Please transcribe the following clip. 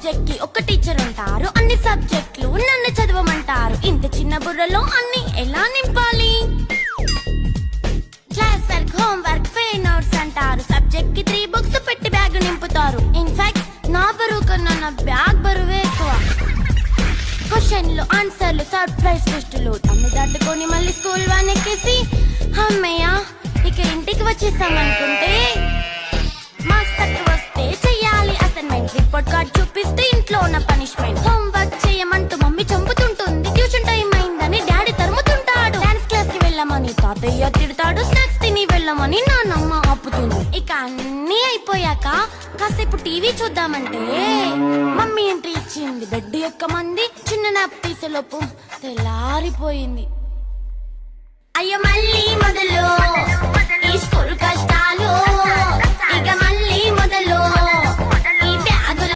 Subject కి ఒక teacher ఉంటారు, అన్ని సబ్జెక్టులు నన్ను చదవమంటారు. ఇంత చిన్న బుర్రలో అన్ని ఎలా నింపాలి? Class work, home work, fair notes అంటారు. సబ్జెక్ట్ కి 3 బుక్స్ పెట్టి బ్యాగ్ నింపుతారు. ఇన్ఫాక్ట్ నా బరువు కన్నా నా బ్యాగ్ బరువే ఎక్కువ. క్వశ్చన్లు, ఆన్సర్లు, సర్ప్రైజ్ టెస్టులు తమ్మి దాటుకొని మళ్ళీ స్కూల్ వాన్ ఎక్కేసి అమ్మయ్య ఇక ఇంటికి వచ్చేసామనుకుంటే మార్క్స్ తక్కువ వస్తే చెయ్యాలి అసైన్మెంట్. రిపోర్ట్ కార్డ్ చూపిస్తే ఇంట్లో ఉన్న పనిష్మెంట్. హోమ్ వర్క్ చేయమంటూ మమ్మీ చంపుతుంటుంది. ట్యూషన్ టైం అయిందని డాడీ తరుముతుంటాడు. డాన్స్ క్లాస్ కి వెళ్ళమని తాతయ్య తిడతాడు. స్నాక్స్ తిని వెళ్ళమని నాన్నమ్మ ఆపుతుంది. ఇక అన్నీ అయిపోయాక కాసేపు టీవీ చూద్దామంటే మమ్మీ ఎంట్రీ ఇచ్చింది. బెడ్ యొక్క మంది చిన్న నాప్ తీసేలోపు తెల్లారిపోయింది. అయ్యో మళ్ళీ మొదలు ఈ స్కూల్ కష్టం.